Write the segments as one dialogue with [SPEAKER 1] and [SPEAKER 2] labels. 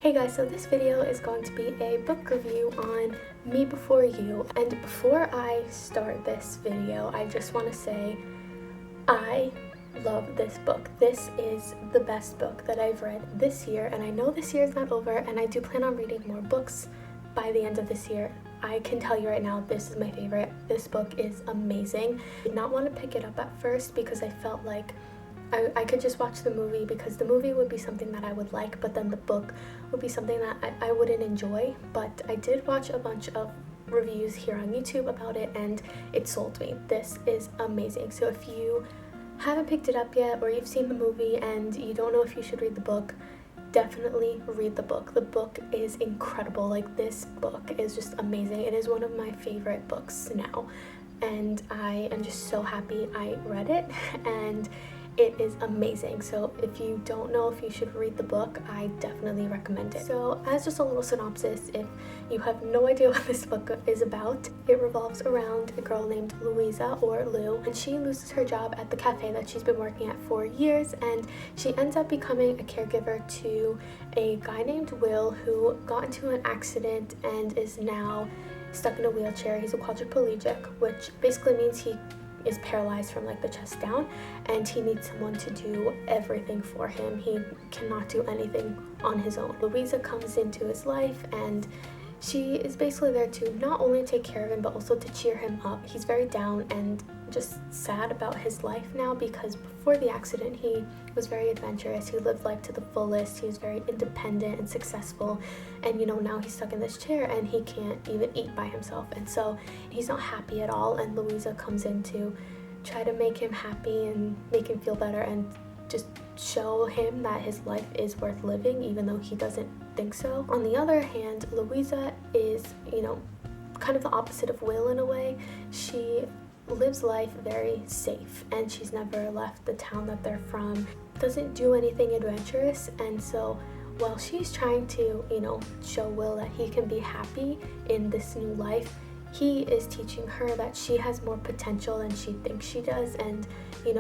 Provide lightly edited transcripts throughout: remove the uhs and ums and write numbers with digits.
[SPEAKER 1] Hey guys, so this video is going to be a book review on Me Before You, and before I start this video, I just want to say I love this book. This is the best book that I've read this year, and I know this year is not over, and I do plan on reading more books by the end of this year. I can tell you right now, this is my favorite. This book is amazing. I did not want to pick it up at first because I felt like I could just watch the movie, because the movie would be something that I would like, but then the book would be something that I wouldn't enjoy. But I did watch a bunch of reviews here on YouTube about it, and it sold me. This is amazing. So if you haven't picked it up yet, or you've seen the movie and you don't know if you should read the book, definitely read the book. The book is incredible. Like, this book is just amazing. It is one of my favorite books now, and I am just so happy I read it, and it is amazing. So if you don't know if you should read the book, I definitely recommend it. So as just a little synopsis, if you have no idea what this book is about, it revolves around a girl named Louisa, or Lou, and she loses her job at the cafe that she's been working at for years, and she ends up becoming a caregiver to a guy named Will, who got into an accident and is now stuck in a wheelchair. He's a quadriplegic, which basically means he is paralyzed from like the chest down, and he needs someone to do everything for him. He cannot do anything on his own. Louisa comes into his life, and she is basically there to not only take care of him but also to cheer him up. He's very down and just sad about his life now, because before the accident he was very adventurous. He lived life to the fullest. He was very independent and successful, and now he's stuck in this chair and he can't even eat by himself, and so he's not happy at all. And Louisa comes in to try to make him happy and make him feel better, and just show him that his life is worth living, even though he doesn't think so. On the other hand, Louisa is, kind of the opposite of Will in a way. She lives life very safe, and she's never left the town that they're from, doesn't do anything adventurous, and so while she's trying to, show Will that he can be happy in this new life, he is teaching her that she has more potential than she thinks she does, and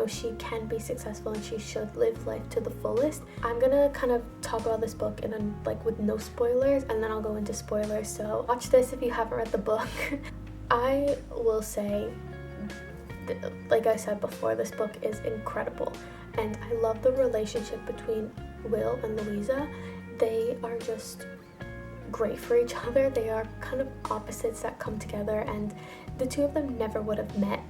[SPEAKER 1] she can be successful and she should live life to the fullest. I'm gonna kind of talk about this book and then with no spoilers, and then I'll go into spoilers, so watch this if you haven't read the book. I will say, like I said before, this book is incredible, and I love the relationship between Will and Louisa. They are just great for each other. They are kind of opposites that come together, and the two of them never would have met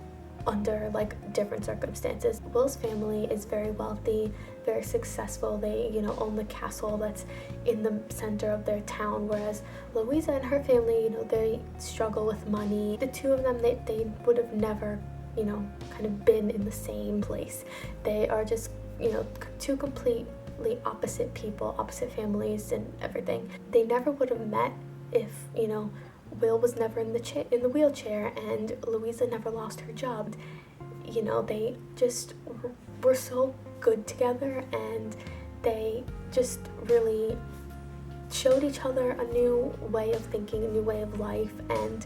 [SPEAKER 1] under different circumstances. Will's family is very wealthy, very successful. They own the castle that's in the center of their town, whereas Louisa and her family, they struggle with money. The two of them, they would have never kind of been in the same place. They are just two completely opposite people, opposite families and everything. They never would have met if Will was never in the wheelchair and Louisa never lost her job. They just were so good together, and they just really showed each other a new way of thinking, a new way of life, and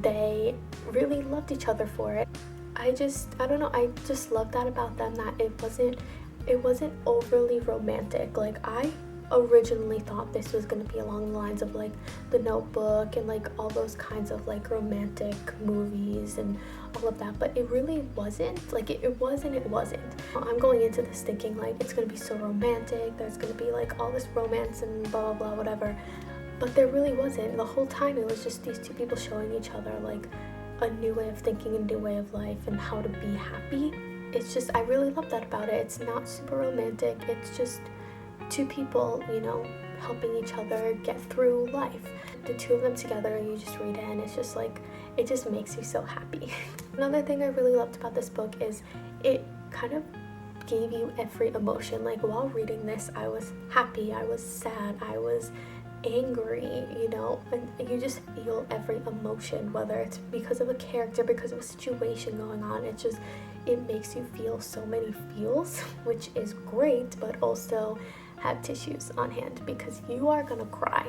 [SPEAKER 1] they really loved each other for it. I don't know, I just love that about them, that it wasn't overly romantic. I originally thought this was going to be along the lines of The Notebook and all those kinds of romantic movies and all of that, but it really wasn't. It wasn't. I'm going into this thinking it's going to be so romantic, there's going to be all this romance and blah blah blah whatever, but there really wasn't. The whole time it was just these two people showing each other a new way of thinking, a new way of life, and how to be happy. It's just, I really love that about it. It's not super romantic, it's just two people, helping each other get through life. The two of them together, you just read it and it's just it just makes you so happy. Another thing I really loved about this book is it kind of gave you every emotion. While reading this, I was happy, I was sad, I was angry, and you just feel every emotion, whether it's because of a character, because of a situation going on. It makes you feel so many feels, which is great, but also have tissues on hand, because you are gonna cry.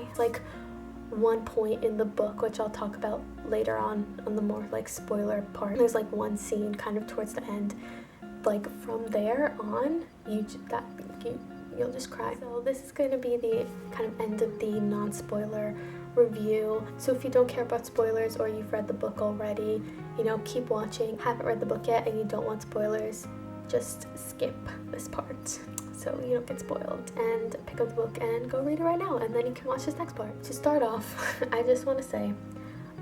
[SPEAKER 1] One point in the book, which I'll talk about later on the more spoiler part, there's one scene kind of towards the end, from there on, you'll just cry. So this is going to be the kind of end of the non-spoiler review. So if you don't care about spoilers or you've read the book already, you know, keep watching. Haven't read the book yet and you don't want spoilers, just skip this part so you don't get spoiled, and pick up the book and go read it right now, and then you can watch this next part. To start off, I just want to say,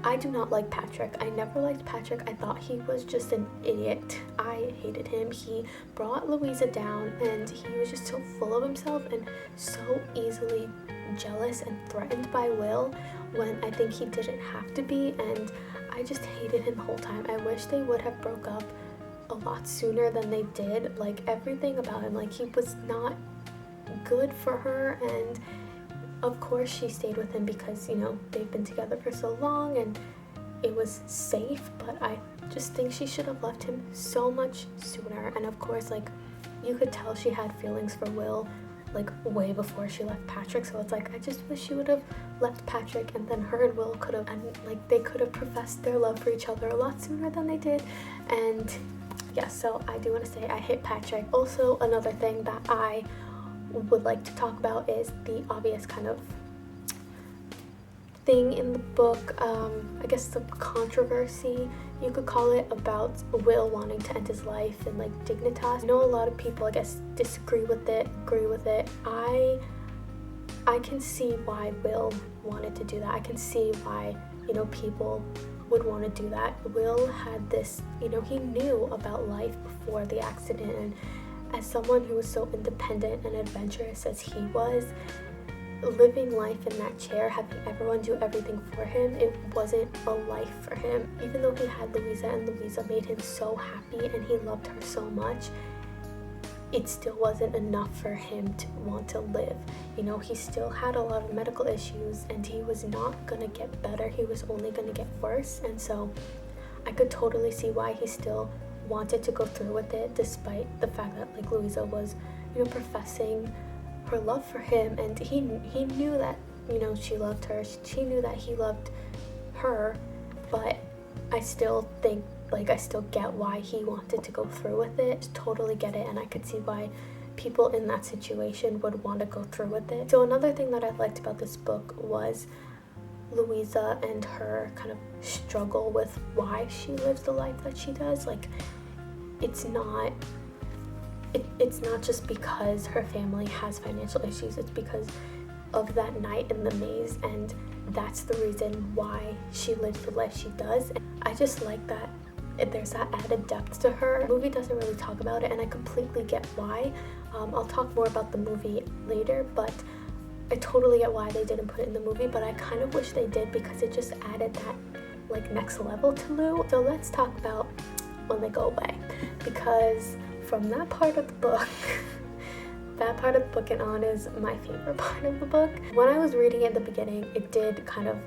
[SPEAKER 1] I do not like Patrick. I never liked Patrick. I thought he was just an idiot. I hated him. He brought Louisa down and he was just so full of himself and so easily jealous and threatened by Will when I think he didn't have to be, and I just hated him the whole time. I wish they would have broke up a lot sooner than they did. Like, everything about him, like, he was not good for her, and of course she stayed with him because, you know, they've been together for so long and it was safe, but I just think she should have left him so much sooner. And of course, like, you could tell she had feelings for Will like way before she left Patrick, so it's like I just wish she would have left Patrick and then her and Will could have, and like they could have professed their love for each other a lot sooner than they did. And yeah, so I do want to say I hate Patrick. Also, another thing that I would like to talk about is the obvious kind of thing in the book, I guess the controversy you could call it, about Will wanting to end his life in like Dignitas. I know a lot of people, I guess, disagree with it, agree with it. I can see why Will wanted to do that. I can see why, you know, people would want to do that. Will had this, you know, he knew about life before the accident, and as someone who was so independent and adventurous as he was, living life in that chair, having everyone do everything for him, it wasn't a life for him. Even though he had Louisa and Louisa made him so happy and he loved her so much, it still wasn't enough for him to want to live. You know, he still had a lot of medical issues and he was not gonna get better, he was only gonna get worse. And so I could totally see why he still wanted to go through with it, despite the fact that like Louisa was, you know, professing her love for him, and he knew that, you know, she loved her, she knew that he loved her. But I still think, like, I still get why he wanted to go through with it. Totally get it, and I could see why people in that situation would want to go through with it. So another thing that I liked about this book was Louisa and her kind of struggle with why she lives the life that she does. Like, it's not just because her family has financial issues, it's because of that night in the maze, and that's the reason why she lives the life she does. And I just like that there's that added depth to her. The movie doesn't really talk about it, and I completely get why. I'll talk more about the movie later, but I totally get why they didn't put it in the movie, but I kind of wish they did, because it just added that like next level to Lou. So let's talk about when they go away, because from that part of the book, that part of the book and on is my favorite part of the book. When I was reading it at the beginning, it did kind of,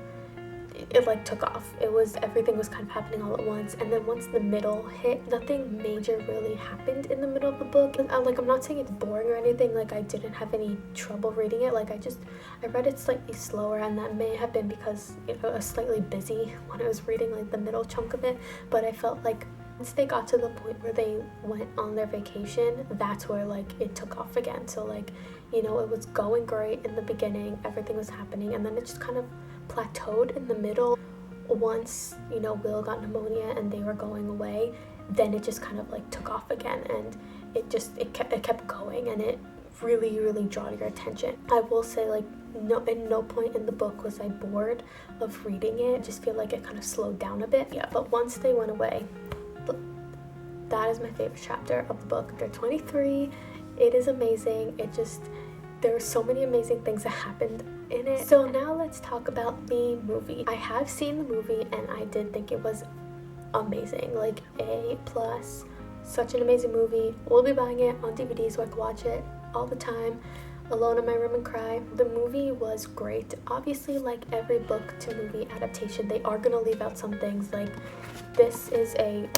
[SPEAKER 1] it like took off. Everything was kind of happening all at once, and then once the middle hit, nothing major really happened in the middle of the book. Like, I'm not saying it's boring or anything, like I didn't have any trouble reading it. Like, I read it slightly slower, and that may have been because, you know, I was slightly busy when I was reading like the middle chunk of it. But I felt like once they got to the point where they went on their vacation, that's where like it took off again. So like, you know, it was going great in the beginning, everything was happening, and then it just kind of plateaued in the middle. Once, you know, Will got pneumonia and they were going away, then it just kind of like took off again, and it kept going, and it really draw your attention. I will say, like, at no point in the book was I bored of reading it. I just feel like it kind of slowed down a bit. Yeah, but once they went away, that is my favorite chapter of the book. Chapter 23, it is amazing. There were so many amazing things that happened in it. So now let's talk about the movie. I have seen the movie and I did think it was amazing, like A+. Such an amazing movie. We'll be buying it on DVD so I can watch it all the time, alone in my room and cry. The movie was great. Obviously, like every book to movie adaptation, they are gonna leave out some things. Like, this is a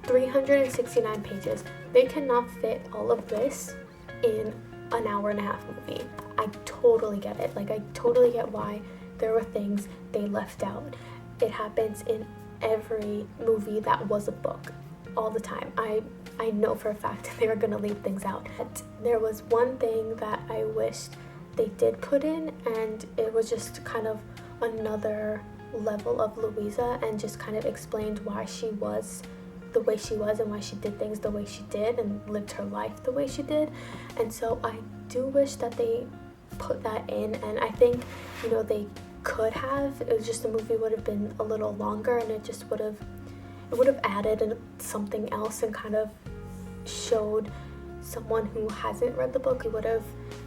[SPEAKER 1] 369 pages. They cannot fit all of this in an hour and a half movie. I totally get it. Like, I totally get why there were things they left out. It happens in every movie that was a book all the time. I I know for a fact they were gonna leave things out. But there was one thing that I wished they did put in, and it was just kind of another level of Louisa, and just kind of explained why she was the way she was and why she did things the way she did and lived her life the way she did. And so I do wish that they put that in, and I think, you know, they could have. It was just the movie would have been a little longer, and it just would have added something else and kind of showed someone who hasn't read the book. It would have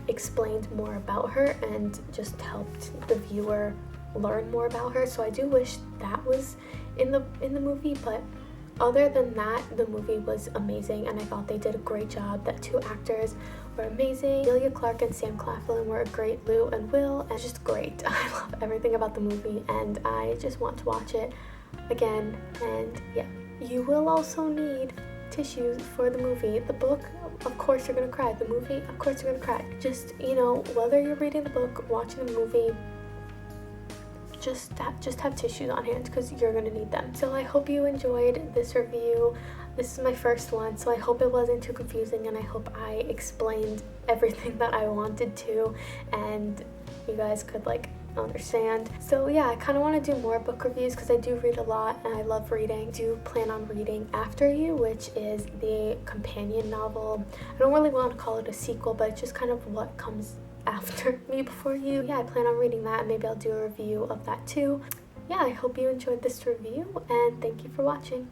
[SPEAKER 1] explained more about her and just helped the viewer learn more about her. So I do wish that was in the movie, but other than that, the movie was amazing, and I thought they did a great job. The two actors were amazing. Emilia Clarke and Sam Claflin were great. Lou and Will, and just great. I love everything about the movie, and I just want to watch it again. And yeah, you will also need tissues for the movie. The book, of course you're gonna cry. The movie, of course you're gonna cry. Just, you know, whether you're reading the book, watching the movie, just have tissues on hand, because you're gonna need them. So I hope you enjoyed this review. This is my first one, so I hope it wasn't too confusing, and I hope I explained everything that I wanted to, and you guys could like understand. So yeah, I kind of want to do more book reviews because I do read a lot and I love reading. I do plan on reading After You, which is the companion novel. I don't really want to call it a sequel, but it's just kind of what comes after Me Before You. Yeah, I plan on reading that, and maybe I'll do a review of that too. Yeah, I hope you enjoyed this review, and thank you for watching.